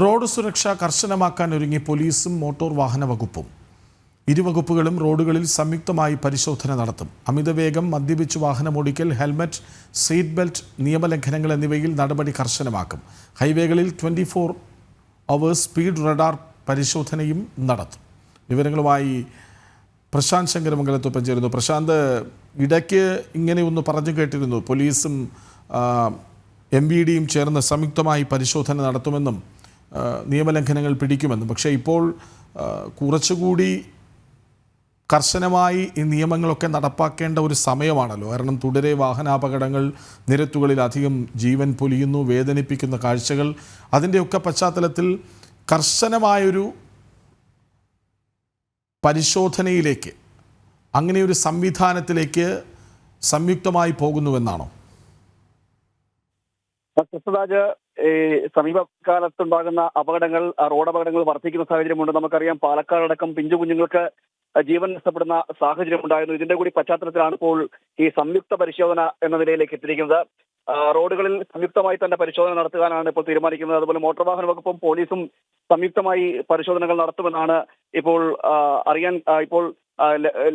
Road സുരക്ഷ കർശനമാക്കാൻ ഒരുങ്ങി പോലീസും മോട്ടോർ വാഹന വകുപ്പും. ഇരുവകുപ്പുകളും റോഡുകളിൽ സംയുക്തമായി പരിശോധന നടത്തും. അമിതവേഗം, മദ്യപിച്ച് വാഹനമോടിക്കൽ, ഹെൽമറ്റ്, സീറ്റ് ബെൽറ്റ് നിയമലംഘനങ്ങൾ എന്നിവയിൽ നടപടി കർശനമാക്കും. ഹൈവേകളിൽ 24 അവേഴ്സ് സ്പീഡ് റഡാർ പരിശോധനയും നടത്തും. വിവരങ്ങളുമായി പ്രശാന്ത് ശങ്കരമംഗലത്തൊപ്പം ചേരുന്നു. പ്രശാന്ത്, ഇടയ്ക്ക് ഇങ്ങനെയൊന്ന് പറഞ്ഞു കേട്ടിരുന്നു, പോലീസും MVDയും ചേർന്ന് സംയുക്തമായി പരിശോധന നടത്തുമെന്നും നിയമലംഘനങ്ങൾ പിടിക്കുമെന്നും. പക്ഷേ ഇപ്പോൾ കുറച്ചുകൂടി കർശനമായി ഈ നിയമങ്ങളൊക്കെ നടപ്പാക്കേണ്ട ഒരു സമയമാണല്ലോ. കാരണം തുടരെ വാഹനാപകടങ്ങൾ, നിരത്തുകളിൽ അധികം ജീവൻ പൊലിയുന്നു, വേദനിപ്പിക്കുന്ന കാഴ്ചകൾ. അതിൻ്റെയൊക്കെ പശ്ചാത്തലത്തിൽ കർശനമായൊരു പരിശോധനയിലേക്ക്, അങ്ങനെയൊരു സംവിധാനത്തിലേക്ക് സംയുക്തമായി പോകുന്നുവെന്നാണോ? കൃഷ്ണരാജ്, സമീപകാലത്തുണ്ടാകുന്ന അപകടങ്ങൾ, റോഡ് അപകടങ്ങൾ വർദ്ധിക്കുന്ന സാഹചര്യമുണ്ട്. നമുക്കറിയാം, പാലക്കാടടക്കം പിഞ്ചു കുഞ്ഞുങ്ങൾക്ക് ജീവൻ നഷ്ടപ്പെടുന്ന സാഹചര്യം ഉണ്ടായിരുന്നു. ഇതിന്റെ കൂടി പശ്ചാത്തലത്തിലാണ് ഇപ്പോൾ ഈ സംയുക്ത പരിശോധന എന്ന നിലയിലേക്ക് എത്തിയിരിക്കുന്നത്. റോഡുകളിൽ സംയുക്തമായി തന്നെ പരിശോധന നടത്തുവാനാണ് ഇപ്പോൾ തീരുമാനിക്കുന്നത്. അതുപോലെ മോട്ടോർ വാഹന വകുപ്പും പോലീസും സംയുക്തമായി പരിശോധനകൾ നടത്തുമെന്നാണ് ഇപ്പോൾ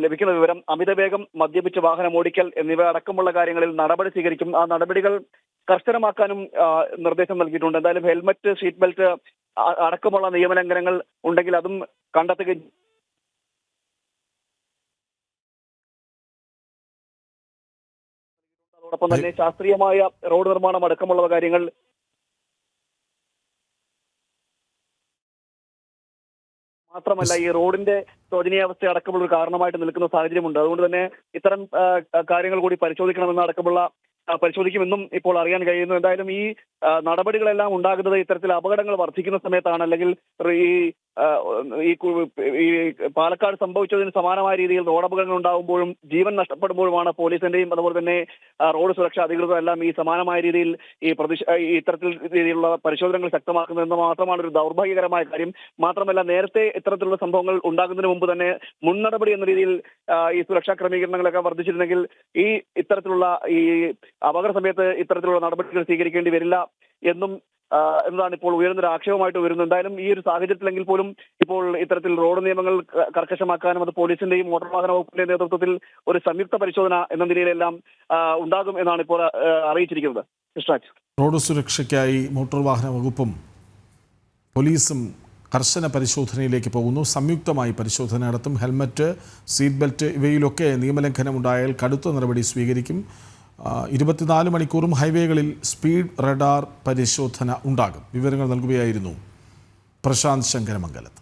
ലഭിക്കുന്ന വിവരം. അമിതവേഗം, മദ്യപിച്ച് വാഹനം ഓടിക്കൽ എന്നിവ അടക്കമുള്ള കാര്യങ്ങളിൽ നടപടി സ്വീകരിക്കും. ആ നടപടികൾ കർശനമാക്കാനും നിർദ്ദേശം നൽകിയിട്ടുണ്ട്. എന്തായാലും ഹെൽമറ്റ്, സീറ്റ് ബെൽറ്റ് അടക്കമുള്ള നിയമലംഘനങ്ങൾ ഉണ്ടെങ്കിൽ അതും കണ്ടെത്തുകയും അതോടൊപ്പം തന്നെ ശാസ്ത്രീയമായ റോഡ് നിർമ്മാണം അടക്കമുള്ള കാര്യങ്ങൾ മാത്രമല്ല, ഈ റോഡിന്റെ ശോചനീയാവസ്ഥ അടക്കമുള്ള ഒരു കാരണമായിട്ട് നിൽക്കുന്ന സാഹചര്യമുണ്ട്. അതുകൊണ്ട് തന്നെ ഇത്തരം കാര്യങ്ങൾ കൂടി പരിശോധിക്കുമെന്നും ഇപ്പോൾ അറിയാൻ കഴിയുന്നു. എന്തായാലും ഈ നടപടികളെല്ലാം ഉണ്ടാകുന്നത് ഇത്തരത്തിൽ അപകടങ്ങൾ വർദ്ധിക്കുന്ന സമയത്താണ്. അല്ലെങ്കിൽ ഈ പാലക്കാട് സംഭവിച്ചതിന് സമാനമായ രീതിയിൽ റോഡ് അപകടങ്ങൾ ഉണ്ടാകുമ്പോഴും ജീവൻ നഷ്ടപ്പെടുമ്പോഴുമാണ് പോലീസിന്റെയും അതുപോലെ തന്നെ റോഡ് സുരക്ഷാ അധികൃതരും എല്ലാം ഈ സമാനമായ രീതിയിൽ ഇത്തരത്തിൽ രീതിയിലുള്ള പരിശോധനകൾ ശക്തമാക്കുന്നതെന്ന് മാത്രമാണ് ഒരു ദൗർഭാഗ്യകരമായ കാര്യം. മാത്രമല്ല, നേരത്തെ ഇത്തരത്തിലുള്ള സംഭവങ്ങൾ ഉണ്ടാകുന്നതിന് മുമ്പ് തന്നെ മുൻ നടപടി എന്ന രീതിയിൽ ഈ സുരക്ഷാ ക്രമീകരണങ്ങളൊക്കെ വർദ്ധിച്ചിരുന്നെങ്കിൽ ഈ ഇത്തരത്തിലുള്ള ഈ അപകട സമയത്ത് ഇത്തരത്തിലുള്ള നടപടികൾ സ്വീകരിക്കേണ്ടി വരില്ല എന്നതാണ് ഇപ്പോൾ ഉയർന്നൊരു ആക്ഷേപമായിട്ട് വരുന്നത്. എന്തായാലും ഈ ഒരു സാഹചര്യത്തിലെങ്കിൽ പോലും ഇപ്പോൾ ഇത്തരത്തിൽ റോഡ് നിയമങ്ങൾ കർക്കശമാക്കാനും അത് പോലീസിന്റെയും മോട്ടോർ വാഹന വകുപ്പിന്റെയും നേതൃത്വത്തിൽ ഒരു സംയുക്ത പരിശോധന എന്ന നിലയിലെല്ലാം ഉണ്ടാകും എന്നാണ് ഇപ്പോൾ അറിയിച്ചിരിക്കുന്നത്. കൃഷ്ണരാജ്, റോഡ് സുരക്ഷയ്ക്കായി മോട്ടോർ വാഹന വകുപ്പും പോലീസും കർശന പരിശോധനയിലേക്ക് പോകുന്നു. സംയുക്തമായി പരിശോധന നടത്തും. ഹെൽമറ്റ്, സീറ്റ് ബെൽറ്റ് ഇവയിലൊക്കെ നിയമലംഘനമുണ്ടായാൽ കടുത്ത നടപടി സ്വീകരിക്കും. 24 മണിക്കൂറും ഹൈവേകളിൽ സ്പീഡ് റഡാർ പരിശോധന ഉണ്ടാകും. വിവരങ്ങൾ നൽകുകയായിരുന്നു പ്രശാന്ത് ശങ്കരമംഗലത്ത്.